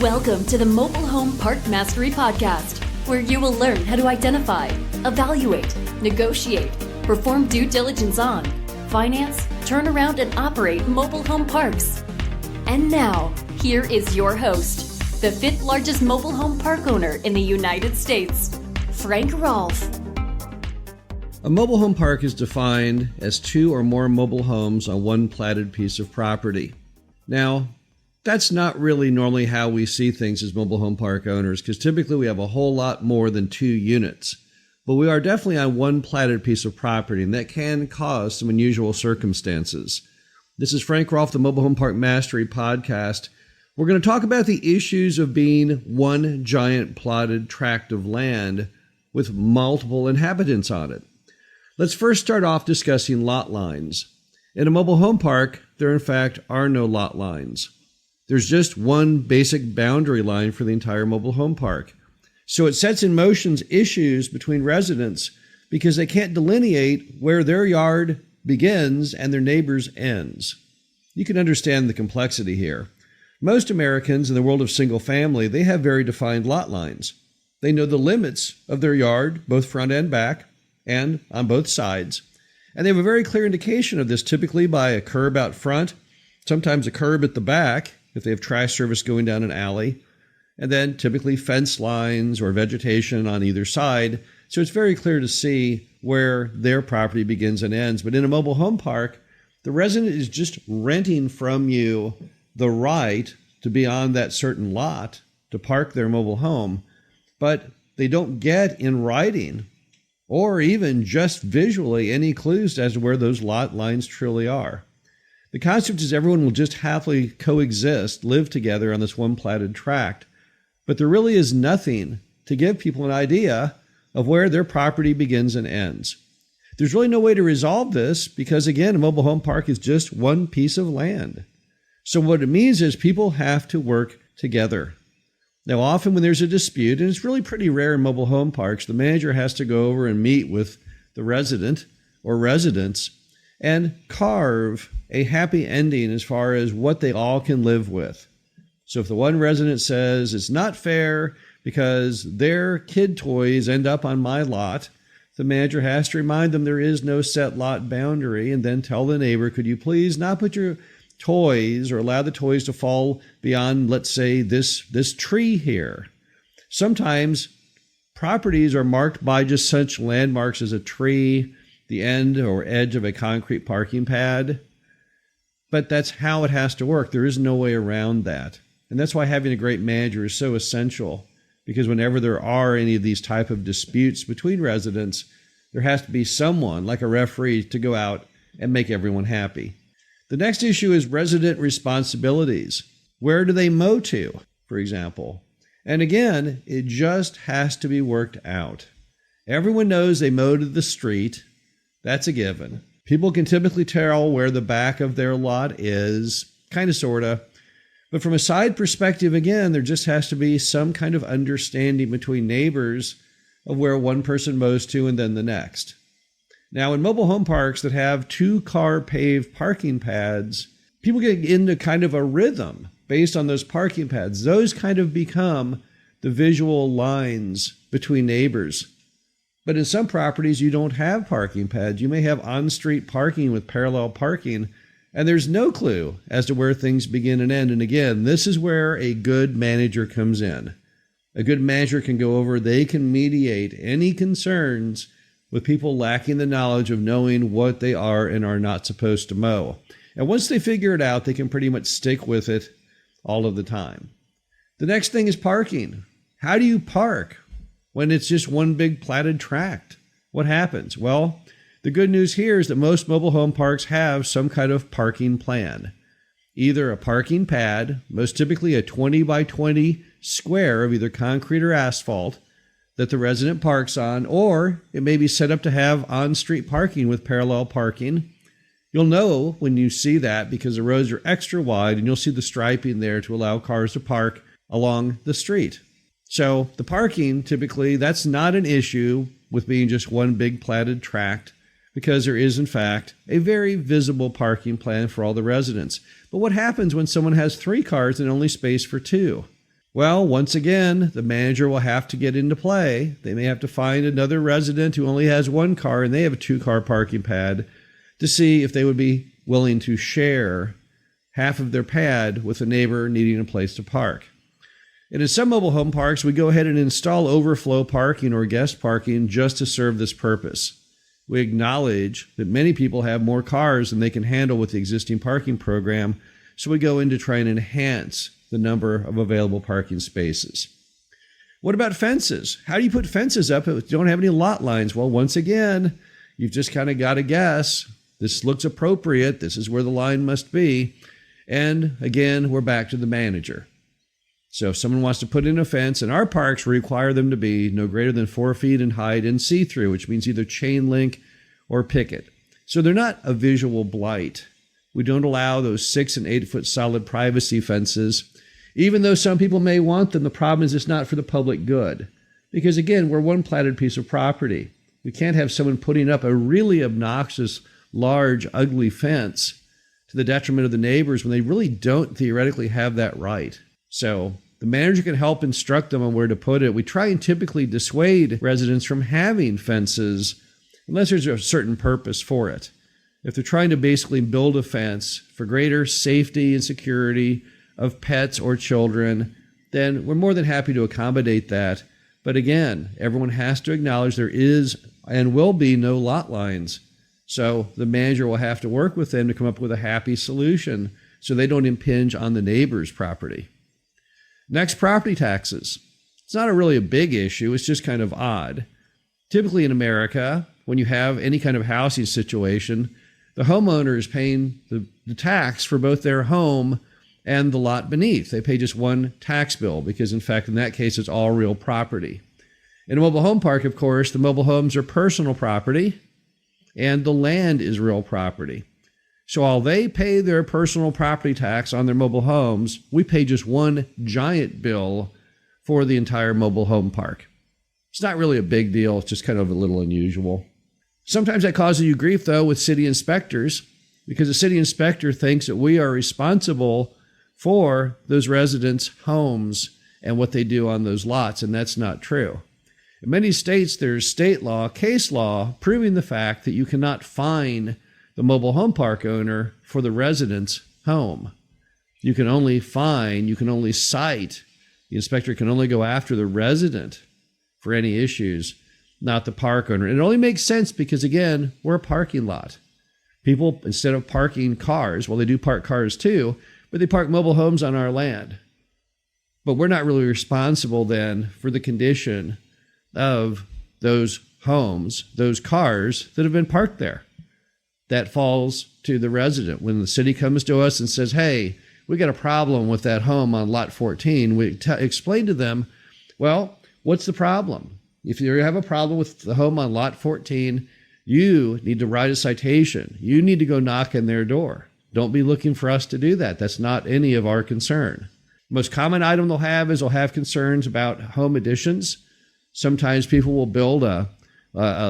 Welcome to the Mobile Home Park Mastery Podcast, where you will learn how to identify, evaluate, negotiate, perform due diligence on, finance, turn around, and operate mobile home parks. And now, here is your host, the fifth largest mobile home park owner in the United States, Frank Rolfe. A mobile home park is defined as two or more mobile homes on one platted piece of property. Now, that's not really normally how we see things as mobile home park owners, because typically we have a whole lot more than 2 units. But we are definitely on one platted piece of property, and that can cause some unusual circumstances. This is Frank Rolfe, the Mobile Home Park Mastery Podcast. We're going to talk about the issues of being one giant plotted tract of land with multiple inhabitants on it. Let's first start off discussing lot lines. In a mobile home park, there in fact are no lot lines. There's just one basic boundary line for the entire mobile home park. So it sets in motion issues between residents because they can't delineate where their yard begins and their neighbor's ends. You can understand the complexity here. Most Americans in the world of single family, they have very defined lot lines. They know the limits of their yard, both front and back, and on both sides. And they have a very clear indication of this, typically by a curb out front, sometimes a curb at the back, if they have trash service going down an alley, and then typically fence lines or vegetation on either side. So it's very clear to see where their property begins and ends. But in a mobile home park, the resident is just renting from you the right to be on that certain lot to park their mobile home, but they don't get in writing or even just visually any clues as to where those lot lines truly are. The concept is everyone will just happily coexist, live together on this one platted tract, but there really is nothing to give people an idea of where their property begins and ends. There's really no way to resolve this because, again, a mobile home park is just one piece of land. So what it means is people have to work together. Now, often when there's a dispute, and it's really pretty rare in mobile home parks, the manager has to go over and meet with the resident or residents and carve a happy ending as far as what they all can live with. So if the one resident says it's not fair because their kid toys end up on my lot, the manager has to remind them there is no set lot boundary and then tell the neighbor, could you please not put your toys or allow the toys to fall beyond, let's say, this tree here. Sometimes properties are marked by just such landmarks as a tree, the end or edge of a concrete parking pad. But that's how it has to work. There is no way around that. And that's why having a great manager is so essential, because whenever there are any of these type of disputes between residents, there has to be someone like a referee to go out and make everyone happy. The next issue is resident responsibilities. Where do they mow to, for example? And again, it just has to be worked out. Everyone knows they mow to the street. That's a given. People can typically tell where the back of their lot is, kind of, sort of. But from a side perspective, again, there just has to be some kind of understanding between neighbors of where one person mows to and then the next. Now, in mobile home parks that have 2-car paved parking pads, people get into kind of a rhythm based on those parking pads. Those kind of become the visual lines between neighbors. But in some properties, you don't have parking pads. You may have on-street parking with parallel parking, and there's no clue as to where things begin and end. And again, this is where a good manager comes in. A good manager can go over, they can mediate any concerns with people lacking the knowledge of knowing what they are and are not supposed to mow. And once they figure it out, they can pretty much stick with it all of the time. The next thing is parking. How do you park when it's just one big platted tract? What happens? Well, the good news here is that most mobile home parks have some kind of parking plan. Either a parking pad, most typically a 20 by 20 square of either concrete or asphalt that the resident parks on, or it may be set up to have on-street parking with parallel parking. You'll know when you see that because the roads are extra wide and you'll see the striping there to allow cars to park along the street. So the parking, typically, that's not an issue with being just one big platted tract because there is, in fact, a very visible parking plan for all the residents. But what happens when someone has 3 cars and only space for 2? Well, once again, the manager will have to get into play. They may have to find another resident who only has one car and they have a 2-car parking pad to see if they would be willing to share half of their pad with a neighbor needing a place to park. And in some mobile home parks, we go ahead and install overflow parking or guest parking just to serve this purpose. We acknowledge that many people have more cars than they can handle with the existing parking program, so we go in to try and enhance the number of available parking spaces. What about fences? How do you put fences up if you don't have any lot lines? Well, once again, you've just kind of got to guess. This looks appropriate. This is where the line must be. And again, we're back to the manager. So if someone wants to put in a fence, in our parks require them to be no greater than 4 feet in height and see-through, which means either chain link or picket. So they're not a visual blight. We don't allow those 6 and 8 foot solid privacy fences. Even though some people may want them, the problem is it's not for the public good. Because again, we're one platted piece of property. We can't have someone putting up a really obnoxious, large, ugly fence to the detriment of the neighbors when they really don't theoretically have that right. So the manager can help instruct them on where to put it. We try and typically dissuade residents from having fences unless there's a certain purpose for it. If they're trying to basically build a fence for greater safety and security of pets or children, then we're more than happy to accommodate that. But again, everyone has to acknowledge there is and will be no lot lines. So the manager will have to work with them to come up with a happy solution so they don't impinge on the neighbor's property. Next, property taxes. It's not really a big issue. It's just kind of odd. Typically in America, when you have any kind of housing situation, the homeowner is paying the tax for both their home and the lot beneath. They pay just one tax bill because, in fact, in that case, it's all real property. In a mobile home park, of course, the mobile homes are personal property and the land is real property. So while they pay their personal property tax on their mobile homes, we pay just one giant bill for the entire mobile home park. It's not really a big deal. It's just kind of a little unusual. Sometimes that causes you grief, though, with city inspectors, because the city inspector thinks that we are responsible for those residents' homes and what they do on those lots, and that's not true. In many states, there's state law, case law, proving the fact that you cannot fine the mobile home park owner for the resident's home. You can only fine, you can only cite, the inspector can only go after the resident for any issues, not the park owner. And it only makes sense because, again, we're a parking lot. People, instead of parking cars, well, they do park cars too, but they park mobile homes on our land. But we're not really responsible then for the condition of those homes, those cars that have been parked there. That falls to the resident. When the city comes to us and says, hey, we got a problem with that home on lot 14, we explain to them, well, what's the problem? If you have a problem with the home on lot 14, you need to write a citation. You need to go knock on their door. Don't be looking for us to do that. That's not any of our concern. Most common item they'll have is they'll have concerns about home additions. Sometimes people will build a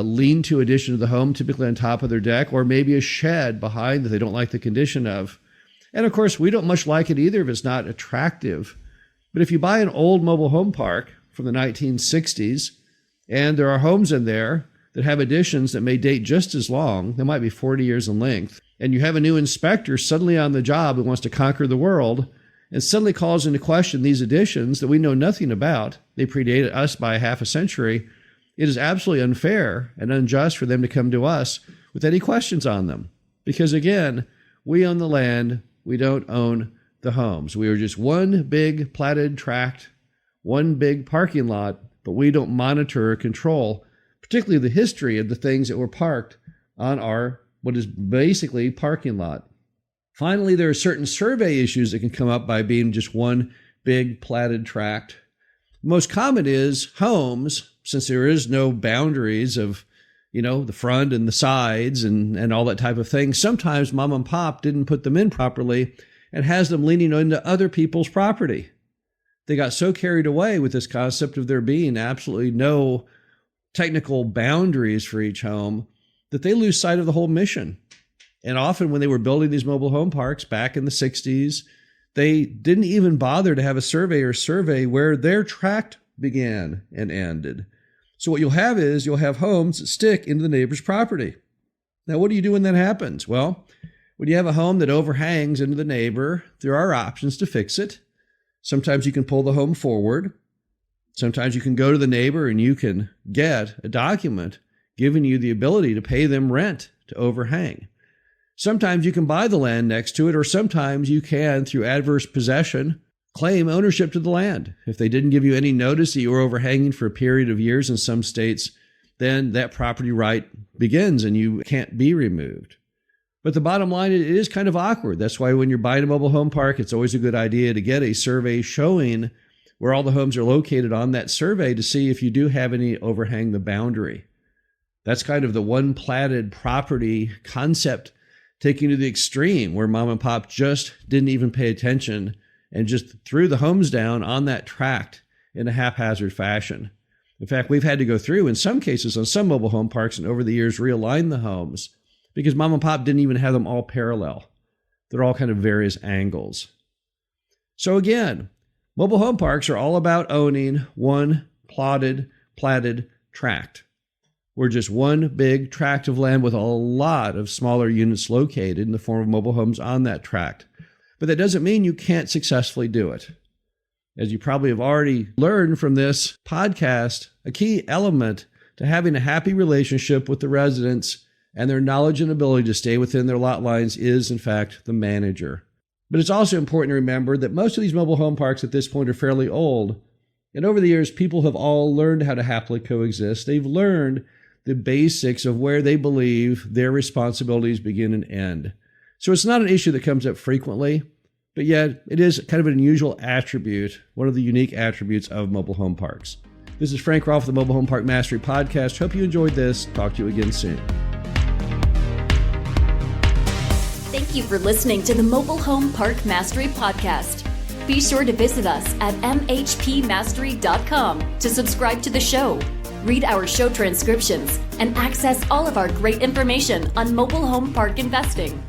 lean-to addition to the home, typically on top of their deck, or maybe a shed behind that they don't like the condition of. And of course, we don't much like it either if it's not attractive. But if you buy an old mobile home park from the 1960s, and there are homes in there that have additions that may date just as long, they might be 40 years in length, and you have a new inspector suddenly on the job who wants to conquer the world and suddenly calls into question these additions that we know nothing about, they predate us by half a century, it is absolutely unfair and unjust for them to come to us with any questions on them. Because again, we own the land, we don't own the homes. We are just one big platted tract, one big parking lot, but we don't monitor or control, particularly the history of the things that were parked on our, what is basically parking lot. Finally, there are certain survey issues that can come up by being just one big platted tract. Most common is homes, since there is no boundaries of, the front and the sides and all that type of thing. Sometimes mom and pop didn't put them in properly and has them leaning into other people's property. They got so carried away with this concept of there being absolutely no technical boundaries for each home that they lose sight of the whole mission. And often when they were building these mobile home parks back in the 60s, They didn't even bother to have a surveyor survey where their tract began and ended. So what you'll have homes that stick into the neighbor's property. Now, what do you do when that happens? Well, when you have a home that overhangs into the neighbor, there are options to fix it. Sometimes you can pull the home forward. Sometimes you can go to the neighbor and you can get a document giving you the ability to pay them rent to overhang. Sometimes you can buy the land next to it, or sometimes you can, through adverse possession, claim ownership to the land. If they didn't give you any notice that you were overhanging for a period of years in some states, then that property right begins and you can't be removed. But the bottom line, it is kind of awkward. That's why when you're buying a mobile home park, it's always a good idea to get a survey showing where all the homes are located on that survey to see if you do have any overhang the boundary. That's kind of the one platted property concept taken to the extreme, where mom and pop just didn't even pay attention and just threw the homes down on that tract in a haphazard fashion. In fact, we've had to go through, in some cases, on some mobile home parks and over the years, realign the homes because mom and pop didn't even have them all parallel. They're all kind of various angles. So again, mobile home parks are all about owning one platted tract. We're just one big tract of land with a lot of smaller units located in the form of mobile homes on that tract. But that doesn't mean you can't successfully do it. As you probably have already learned from this podcast, a key element to having a happy relationship with the residents and their knowledge and ability to stay within their lot lines is, in fact, the manager. But it's also important to remember that most of these mobile home parks at this point are fairly old. And over the years, people have all learned how to happily coexist. They've learned the basics of where they believe their responsibilities begin and end. So it's not an issue that comes up frequently, but yet it is kind of an unusual attribute, one of the unique attributes of mobile home parks. This is Frank Rolfe, the Mobile Home Park Mastery Podcast. Hope you enjoyed this. Talk to you again soon. Thank you for listening to the Mobile Home Park Mastery Podcast. Be sure to visit us at mhpmastery.com to subscribe to the show, read our show transcriptions, and access all of our great information on mobile home park investing.